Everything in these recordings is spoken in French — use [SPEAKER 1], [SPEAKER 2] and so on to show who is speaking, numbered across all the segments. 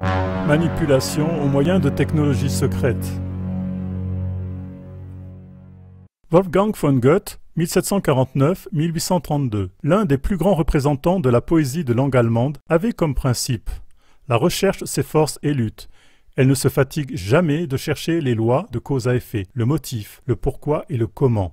[SPEAKER 1] Manipulation au moyen de technologies secrètes. Wolfgang von Goethe, 1749-1832, l'un des plus grands représentants de la poésie de langue allemande, avait comme principe: la recherche s'efforce et lutte. Elle ne se fatigue jamais de chercher les lois de cause à effet, le motif, le pourquoi et le comment.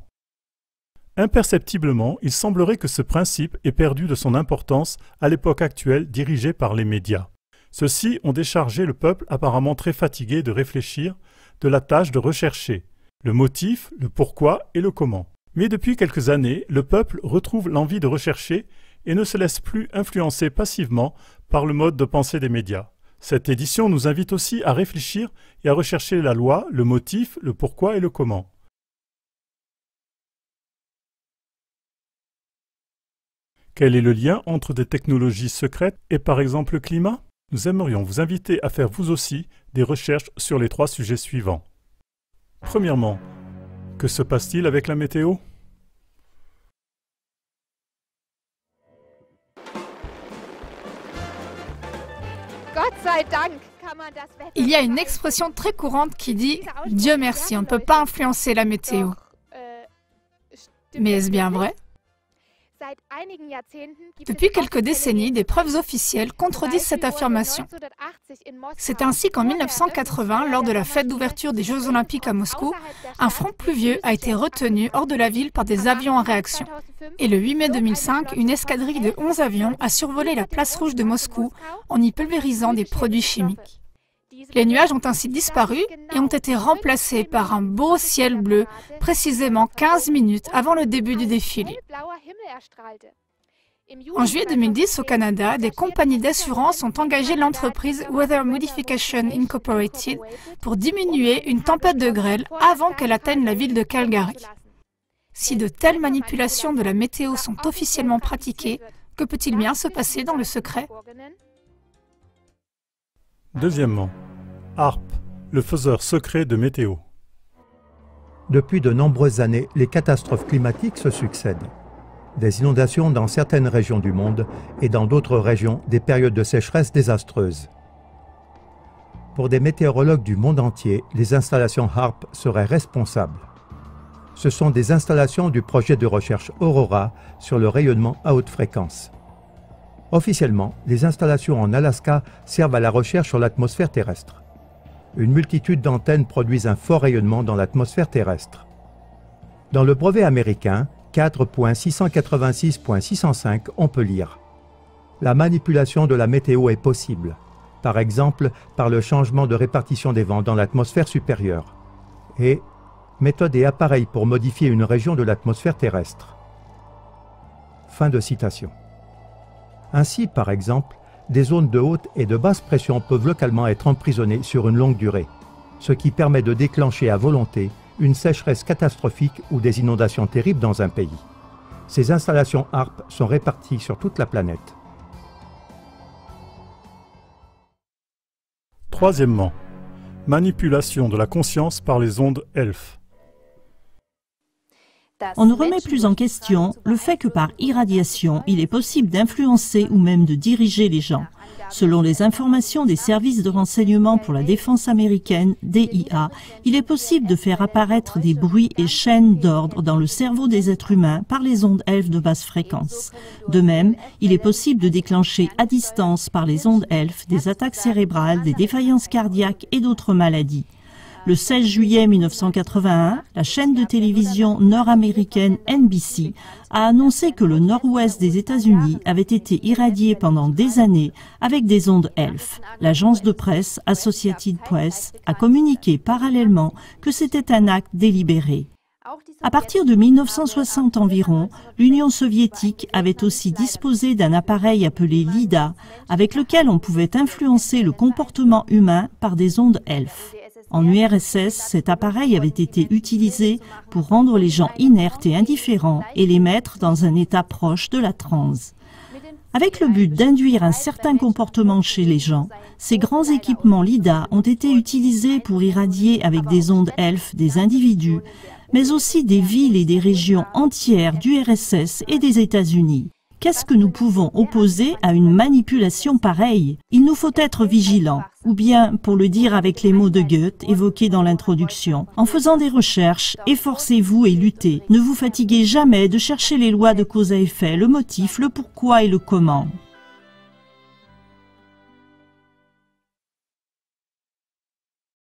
[SPEAKER 1] Imperceptiblement, il semblerait que ce principe ait perdu de son importance à l'époque actuelle dirigée par les médias. Ceux-ci ont déchargé le peuple apparemment très fatigué de réfléchir, de la tâche de rechercher le motif, le pourquoi et le comment. Mais depuis quelques années, le peuple retrouve l'envie de rechercher et ne se laisse plus influencer passivement par le mode de pensée des médias. Cette édition nous invite aussi à réfléchir et à rechercher la loi, le motif, le pourquoi et le comment. Quel est le lien entre des technologies secrètes et par exemple le climat? Nous aimerions vous inviter à faire vous aussi des recherches sur les 3 sujets suivants. Premièrement, que se passe-t-il avec la météo?
[SPEAKER 2] Il y a une expression très courante qui dit « Dieu merci, on ne peut pas influencer la météo ». Mais est-ce bien vrai? Depuis quelques décennies, des preuves officielles contredisent cette affirmation. C'est ainsi qu'en 1980, lors de la fête d'ouverture des Jeux Olympiques à Moscou, un front pluvieux a été retenu hors de la ville par des avions en réaction. Et le 8 mai 2005, une escadrille de 11 avions a survolé la place rouge de Moscou en y pulvérisant des produits chimiques. Les nuages ont ainsi disparu et ont été remplacés par un beau ciel bleu, précisément 15 minutes avant le début du défilé. En juillet 2010, au Canada, des compagnies d'assurance ont engagé l'entreprise Weather Modification Incorporated pour diminuer une tempête de grêle avant qu'elle atteigne la ville de Calgary. Si de telles manipulations de la météo sont officiellement pratiquées, que peut-il bien se passer dans le secret?
[SPEAKER 1] Deuxièmement, HAARP, le faiseur secret de météo.
[SPEAKER 3] Depuis de nombreuses années, les catastrophes climatiques se succèdent. Des inondations dans certaines régions du monde et dans d'autres régions, des périodes de sécheresse désastreuses. Pour des météorologues du monde entier, les installations HAARP seraient responsables. Ce sont des installations du projet de recherche Aurora sur le rayonnement à haute fréquence. Officiellement, les installations en Alaska servent à la recherche sur l'atmosphère terrestre. Une multitude d'antennes produisent un fort rayonnement dans l'atmosphère terrestre. Dans le brevet américain 4.686.605, on peut lire: la manipulation de la météo est possible, par exemple par le changement de répartition des vents dans l'atmosphère supérieure, et méthode et appareil pour modifier une région de l'atmosphère terrestre. Fin de citation. Ainsi, par exemple, des zones de haute et de basse pression peuvent localement être emprisonnées sur une longue durée, ce qui permet de déclencher à volonté une sécheresse catastrophique ou des inondations terribles dans un pays. Ces installations HAARP sont réparties sur toute la planète.
[SPEAKER 1] Troisièmement, manipulation de la conscience par les ondes ELF.
[SPEAKER 4] On ne remet plus en question le fait que par irradiation, il est possible d'influencer ou même de diriger les gens. Selon les informations des services de renseignement pour la défense américaine, DIA, il est possible de faire apparaître des bruits et chaînes d'ordre dans le cerveau des êtres humains par les ondes ELF de basse fréquence. De même, il est possible de déclencher à distance par les ondes ELF des attaques cérébrales, des défaillances cardiaques et d'autres maladies. Le 16 juillet 1981, la chaîne de télévision nord-américaine NBC a annoncé que le nord-ouest des États-Unis avait été irradié pendant des années avec des ondes ELF. L'agence de presse Associated Press a communiqué parallèlement que c'était un acte délibéré. À partir de 1960 environ, l'Union soviétique avait aussi disposé d'un appareil appelé LIDA, avec lequel on pouvait influencer le comportement humain par des ondes ELF. En URSS, cet appareil avait été utilisé pour rendre les gens inertes et indifférents et les mettre dans un état proche de la transe. Avec le but d'induire un certain comportement chez les gens, ces grands équipements LIDA ont été utilisés pour irradier avec des ondes ELF des individus, mais aussi des villes et des régions entières du RSS et des États-Unis. Qu'est-ce que nous pouvons opposer à une manipulation pareille? Il nous faut être vigilants. Ou bien, pour le dire avec les mots de Goethe évoqués dans l'introduction, en faisant des recherches, efforcez-vous et luttez. Ne vous fatiguez jamais de chercher les lois de cause à effet, le motif, le pourquoi et le comment.